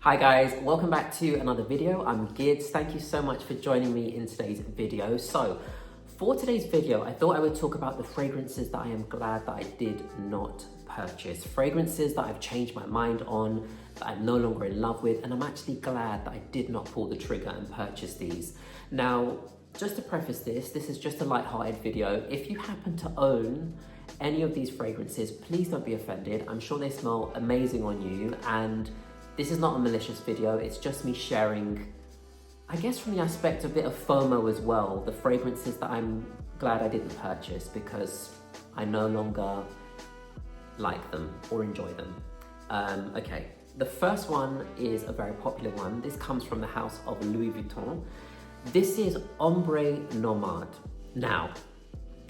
Hi guys, welcome back to another video. I'm Gids. Thank you so much for joining me in today's video. So, for today's video, I thought I would talk about the fragrances that I am glad that I did not purchase. Fragrances that I've changed my mind on, that I'm no longer in love with, and I'm actually glad that I did not pull the trigger and purchase these. Now, just to preface this is just a light-hearted video. If you happen to own any of these fragrances, please don't be offended. I'm sure they smell amazing on you, and this is not a malicious video, it's just me sharing, I guess from the aspect a bit of FOMO as well, the fragrances that I'm glad I didn't purchase because I no longer like them or enjoy them. Okay, the first one is a very popular one. This comes from the house of Louis Vuitton. This is Ombre Nomade. Now,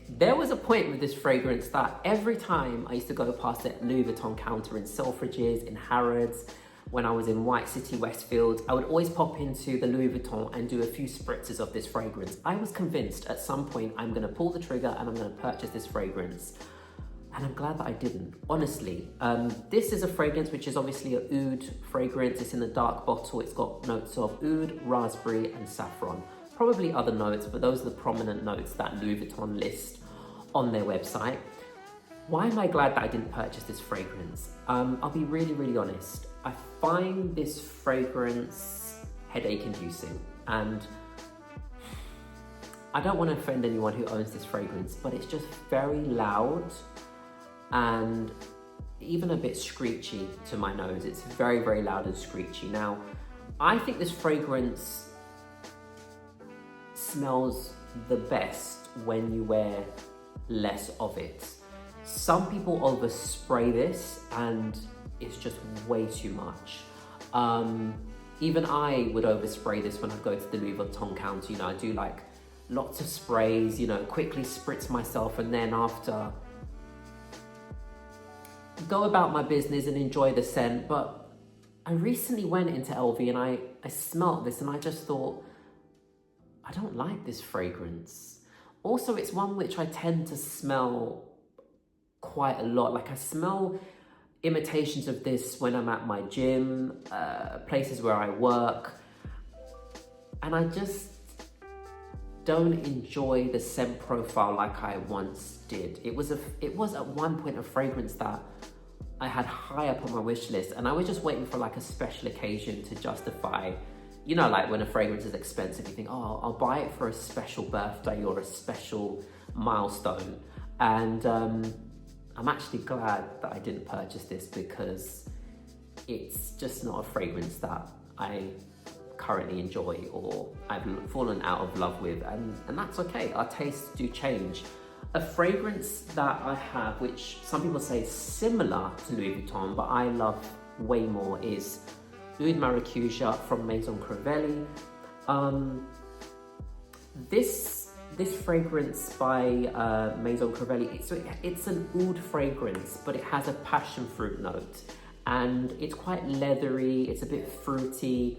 there was a point with this fragrance that every time I used to go past the Louis Vuitton counter in Selfridges, in Harrods, when I was in White City, Westfield, I would always pop into the Louis Vuitton and do a few spritzes of this fragrance. I was convinced at some point I'm gonna pull the trigger and I'm gonna purchase this fragrance. And I'm glad that I didn't, honestly. This is a fragrance which is obviously an oud fragrance. It's in a dark bottle. It's got notes of oud, raspberry, and saffron. Probably other notes, but those are the prominent notes that Louis Vuitton list on their website. Why am I glad that I didn't purchase this fragrance? I'll be really honest. I find this fragrance headache inducing, and I don't want to offend anyone who owns this fragrance, but it's just very loud and even a bit screechy to my nose. It's very loud and screechy. Now, I think this fragrance smells the best when you wear less of it. Some people overspray this and it's just way too much. Even I would overspray this when I go to the Louis Vuitton counter. You know, I do like lots of sprays, you know, quickly spritz myself and then after go about my business and enjoy the scent. But I recently went into LV and I smelt this and I just thought, I don't like this fragrance. Also, it's one which I tend to smell quite a lot. Like I smell imitations of this when I'm at my gym, places where I work, and I just don't enjoy the scent profile like I once did. It was at one point a fragrance that I had high up on my wish list, and I was just waiting for like a special occasion to justify, you know, like when a fragrance is expensive, you think, oh, I'll buy it for a special birthday or a special milestone. And I'm actually glad that I didn't purchase this because it's just not a fragrance that I currently enjoy or I've fallen out of love with, and that's okay. Our tastes do change. A fragrance that I have, which some people say is similar to Louis Vuitton, but I love way more, is Oud Maracuja from Maison Crivelli. This fragrance by Maison Crivelli, it's an oud fragrance, but it has a passion fruit note, and it's quite leathery, it's a bit fruity.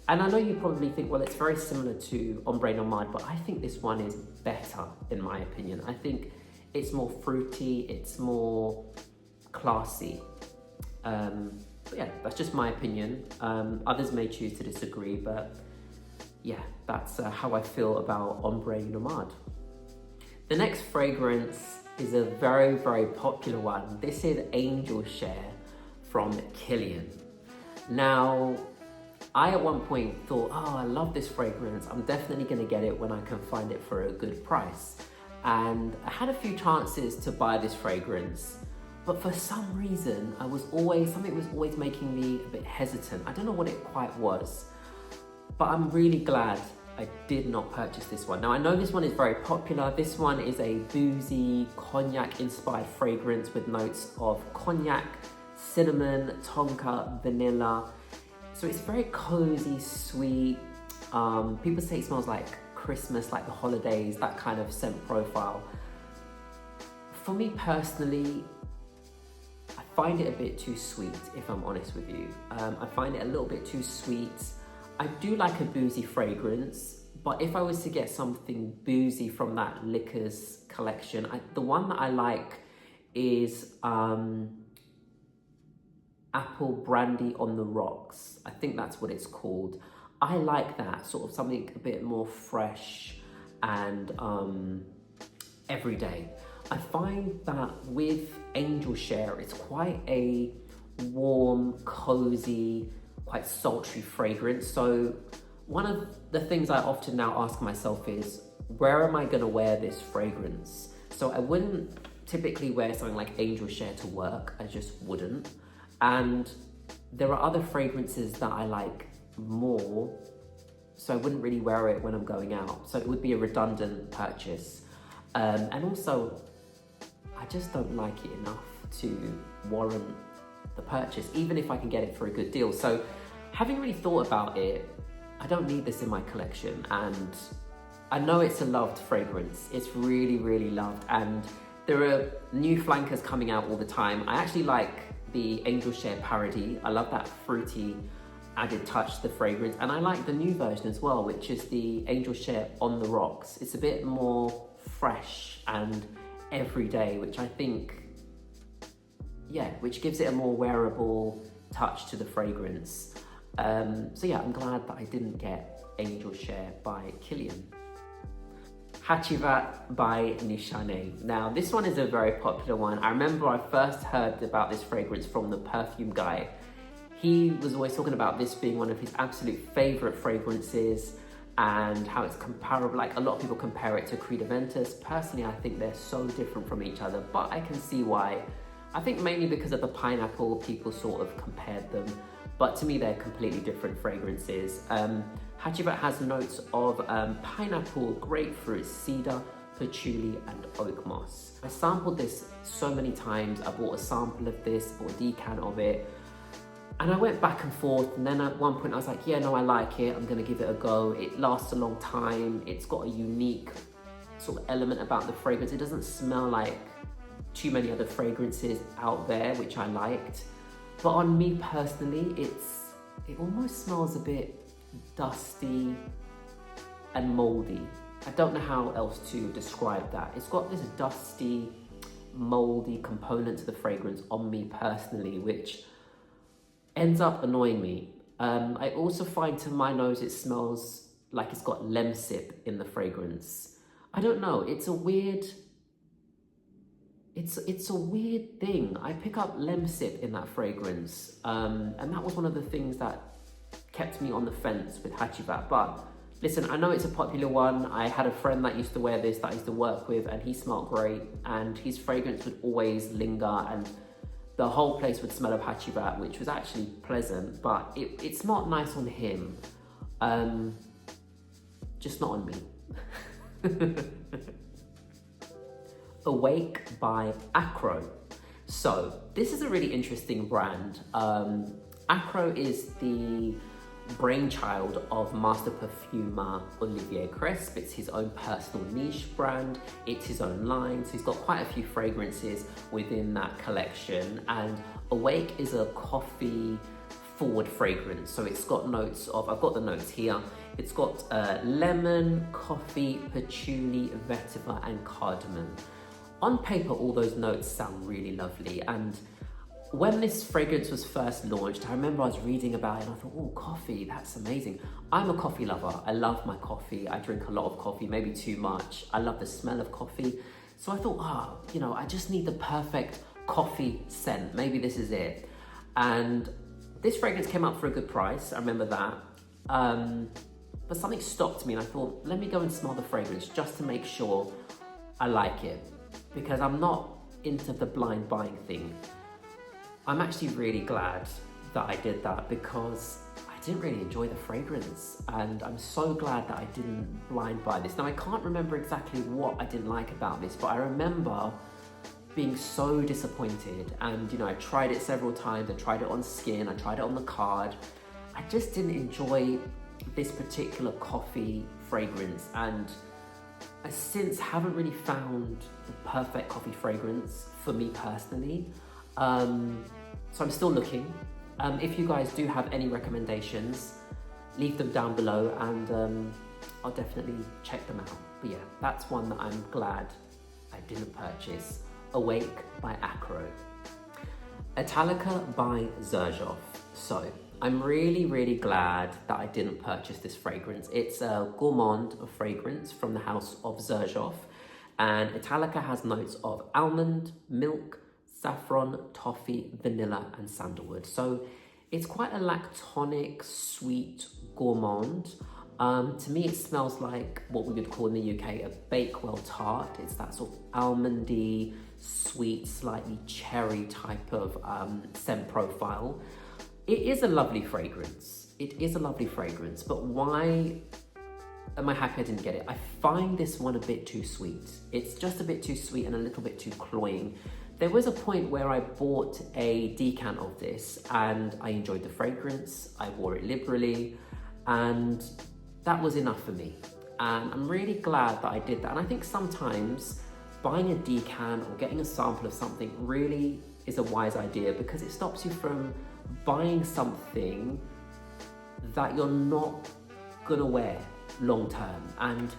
And I know you probably think, well, it's very similar to Ombre Nomade, but I think this one is better, in my opinion. I think it's more fruity, it's more classy. But yeah, that's just my opinion. Others may choose to disagree, but yeah, that's how I feel about Ombre Nomade. The next fragrance is a very popular one. This is Angel Share from Kilian. Now, I at one point thought, oh, I love this fragrance. I'm definitely gonna get it when I can find it for a good price. And I had a few chances to buy this fragrance, but for some reason, something was always making me a bit hesitant. I don't know what it quite was, but I'm really glad I did not purchase this one. Now, I know this one is very popular. This one is a boozy, cognac-inspired fragrance with notes of cognac, cinnamon, tonka, vanilla. So it's very cozy, sweet. People say it smells like Christmas, like the holidays, that kind of scent profile. For me personally, I find it a bit too sweet, if I'm honest with you. I find it a little bit too sweet. I do like a boozy fragrance, but if I was to get something boozy from that liquors collection, the one that I like is apple brandy on the rocks. I think that's what it's called. I like that, sort of something a bit more fresh and everyday. I find that with Angel Share, it's quite a warm, cozy, quite sultry fragrance. So one of the things I often now ask myself is, where am I gonna wear this fragrance? So I wouldn't typically wear something like Angel Share to work, I just wouldn't. And there are other fragrances that I like more, so I wouldn't really wear it when I'm going out. So it would be a redundant purchase. And also, I just don't like it enough to warrant the purchase, even if I can get it for a good deal. So having really thought about it, I don't need this in my collection, and I know it's a loved fragrance. It's really, really loved, and there are new flankers coming out all the time. I actually like the Angel Share parody. I love that fruity added touch to the fragrance, and I like the new version as well, which is the Angel Share on the rocks. It's a bit more fresh and everyday, which I think, yeah, which gives it a more wearable touch to the fragrance. So yeah, I'm glad that I didn't get Angel Share by Kilian. Hacivat by Nishane. Now, this one is a very popular one. I remember I first heard about this fragrance from the perfume guy. He was always talking about this being one of his absolute favorite fragrances and how it's comparable. Like, a lot of people compare it to Creed Aventus. Personally, I think they're so different from each other, but I can see why. I think mainly because of the pineapple, people sort of compared them, but to me, they're completely different fragrances. Hacivat has notes of pineapple, grapefruit, cedar, patchouli, and oak moss. I sampled this so many times. I bought a sample of this, bought a decan of it, and I went back and forth, and then at one point I was like, yeah, no, I like it, I'm gonna give it a go. It lasts a long time. It's got a unique sort of element about the fragrance. It doesn't smell like too many other fragrances out there, which I liked. But on me personally, it almost smells a bit dusty and moldy. I don't know how else to describe that. It's got this dusty, moldy component to the fragrance on me personally, which ends up annoying me. I also find to my nose it smells like it's got lemsip in the fragrance. I don't know, it's a weird thing. I pick up lemsip in that fragrance, and that was one of the things that kept me on the fence with Hacivat. But listen, I know it's a popular one. I had a friend that used to wear this that I used to work with, and he smelled great, and his fragrance would always linger, and the whole place would smell of Hacivat, which was actually pleasant, but it smelled nice on him, just not on me. Awake by Acro. So this is a really interesting brand. Acro is the brainchild of master perfumer Olivier Cresp. It's his own personal niche brand. It's his own line. So he's got quite a few fragrances within that collection. And Awake is a coffee forward fragrance. So it's got notes of, I've got the notes here. It's got lemon, coffee, patchouli, vetiver, and cardamom. On paper, all those notes sound really lovely. And when this fragrance was first launched, I remember I was reading about it and I thought, oh, coffee, that's amazing. I'm a coffee lover. I love my coffee. I drink a lot of coffee, maybe too much. I love the smell of coffee. So I thought, I just need the perfect coffee scent. Maybe this is it. And this fragrance came up for a good price. I remember that. But something stopped me and I thought, let me go and smell the fragrance just to make sure I like it. Because I'm not into the blind buying thing. I'm actually really glad that I did that because I didn't really enjoy the fragrance, and I'm so glad that I didn't blind buy this. Now, I can't remember exactly what I didn't like about this, but I remember being so disappointed, and I tried it several times. I tried it on skin, I tried it on the card. I just didn't enjoy this particular coffee fragrance, and I since haven't really found the perfect coffee fragrance for me personally. So I'm still looking. If you guys do have any recommendations, leave them down below and I'll definitely check them out. But yeah, that's one that I'm glad I didn't purchase. Awake by Akro. Italica by Xerjoff. So I'm really glad that I didn't purchase this fragrance. It's a gourmand fragrance from the house of Xerjoff, and Italica has notes of almond, milk, saffron, toffee, vanilla, and sandalwood. So it's quite a lactonic, sweet gourmand. To me, it smells like what we would call in the UK a Bakewell tart. It's that sort of almondy, sweet, slightly cherry type of scent profile. It is a lovely fragrance. It is a lovely fragrance, but why am I happy I didn't get it? I find this one a bit too sweet. It's just a bit too sweet and a little bit too cloying. There was a point where I bought a decant of this and I enjoyed the fragrance. I wore it liberally and that was enough for me. And I'm really glad that I did that. And I think sometimes buying a decant or getting a sample of something really is a wise idea, because it stops you from buying something that you're not gonna wear long term. And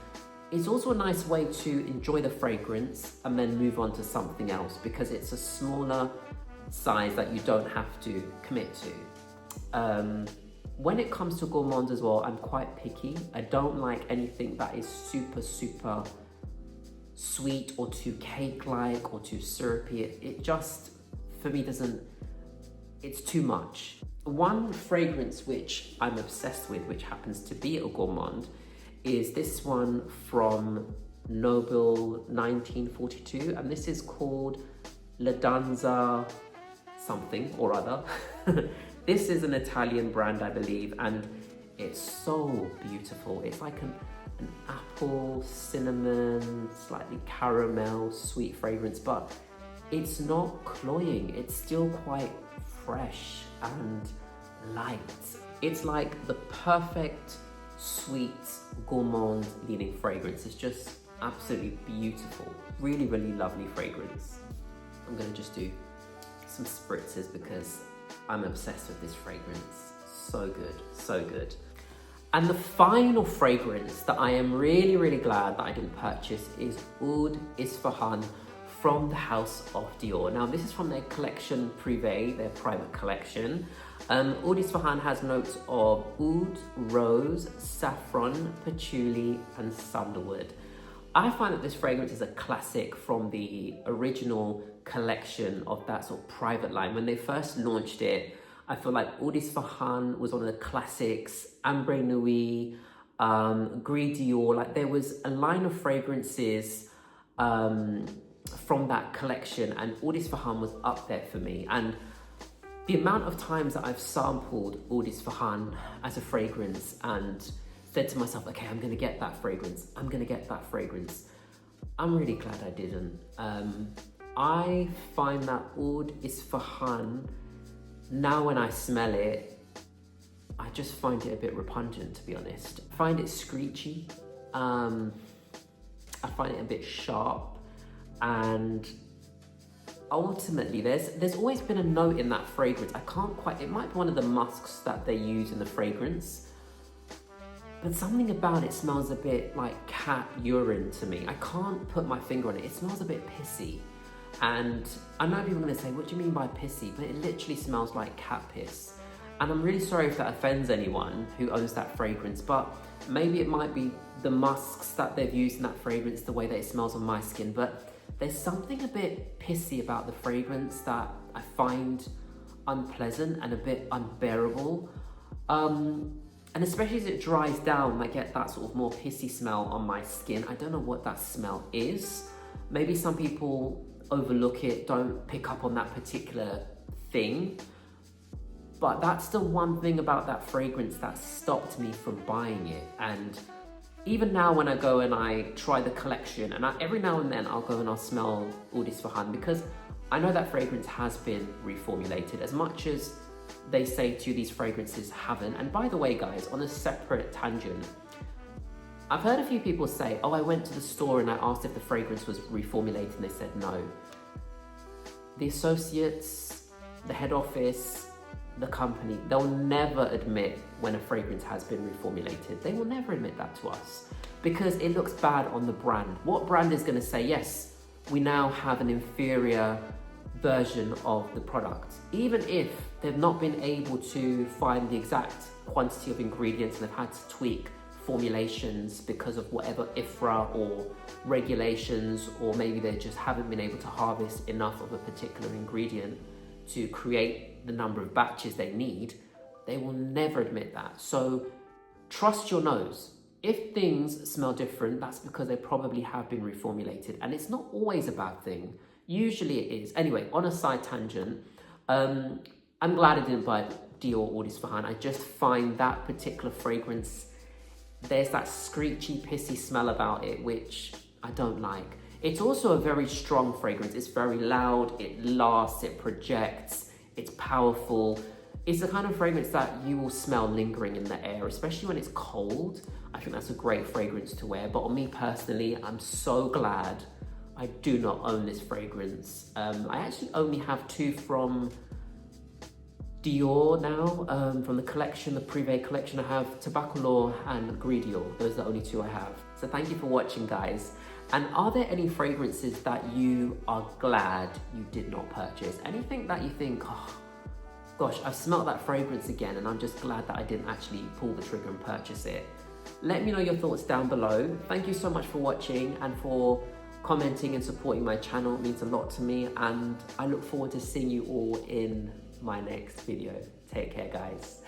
it's also a nice way to enjoy the fragrance and then move on to something else, because it's a smaller size that you don't have to commit to. When it comes to gourmands as well, I'm quite picky. I don't like anything that is super sweet or too cake-like or too syrupy. It just, for me, it's too much. One fragrance which I'm obsessed with, which happens to be a gourmand, is this one from Nobel 1942, and this is called La Danza something or other. This is an Italian brand, I believe, and it's so beautiful. It's like an apple, cinnamon, slightly caramel, sweet fragrance, but it's not cloying. It's still quite fresh and light. It's like the perfect sweet gourmand leaning fragrance. It's just absolutely beautiful. Really lovely fragrance. I'm gonna just do some spritzes because I'm obsessed with this fragrance. So good, so good. And the final fragrance that I am really glad that I didn't purchase is Oud Ispahan from the house of Dior. Now this is from their collection privé, their private collection. Oud Ispahan has notes of oud, rose, saffron, patchouli, and sandalwood. I find that this fragrance is a classic from the original collection of that sort of private line. When they first launched it, I feel like Oud Ispahan was one of the classics, Ombré Nuit, Gris Dior. Like there was a line of fragrances from that collection, and Oud Ispahan was up there for me. And the amount of times that I've sampled Oud Ispahan as a fragrance and said to myself, okay, I'm gonna get that fragrance, I'm gonna get that fragrance, I'm really glad I didn't. I find that Oud Ispahan, now when I smell it, I just find it a bit repugnant, to be honest. I find it screechy, I find it a bit sharp, and ultimately there's always been a note in that fragrance. I can't quite, it might be one of the musks that they use in the fragrance, but something about it smells a bit like cat urine to me. I can't put my finger on it. It smells a bit pissy. And I know people are gonna say, what do you mean by pissy? But it literally smells like cat piss. And I'm really sorry if that offends anyone who owns that fragrance, but maybe it might be the musks that they've used in that fragrance, the way that it smells on my skin, but there's something a bit pissy about the fragrance that I find unpleasant and a bit unbearable. And especially as it dries down, I get that sort of more pissy smell on my skin. I don't know what that smell is. Maybe some people overlook it, don't pick up on that particular thing. But that's the one thing about that fragrance that stopped me from buying it. And even now when I go and I try the collection, and every now and then I'll go and I'll smell Oud Ispahan, because I know that fragrance has been reformulated, as much as they say to you these fragrances haven't. And by the way, guys, on a separate tangent, I've heard a few people say, oh, I went to the store and I asked if the fragrance was reformulated and they said no. The associates, the head office, the company, they'll never admit when a fragrance has been reformulated. They will never admit that to us because it looks bad on the brand. What brand is going to say, yes, we now have an inferior version of the product. Even if they've not been able to find the exact quantity of ingredients and they've had to tweak formulations because of whatever IFRA or regulations, or maybe they just haven't been able to harvest enough of a particular ingredient to create the number of batches they need, they will never admit that. So trust your nose. If things smell different, that's because they probably have been reformulated, and it's not always a bad thing. Usually it is. Anyway, on a side tangent, I'm glad I didn't buy Dior Oud Ispahan. I just find that particular fragrance, there's that screechy, pissy smell about it, which I don't like. It's also a very strong fragrance. It's very loud, it lasts, it projects, it's powerful. It's the kind of fragrance that you will smell lingering in the air, especially when it's cold. I think that's a great fragrance to wear. But on me personally, I'm so glad I do not own this fragrance. I actually only have two from Dior now, from the collection, the Privé collection. I have Tabacolo and Grigio. Those are the only two I have. So thank you for watching, guys. And are there any fragrances that you are glad you did not purchase? Anything that you think, oh, gosh, I've smelled that fragrance again and I'm just glad that I didn't actually pull the trigger and purchase it? Let me know your thoughts down below. Thank you so much for watching and for commenting and supporting my channel. It means a lot to me, and I look forward to seeing you all in my next video. Take care, guys.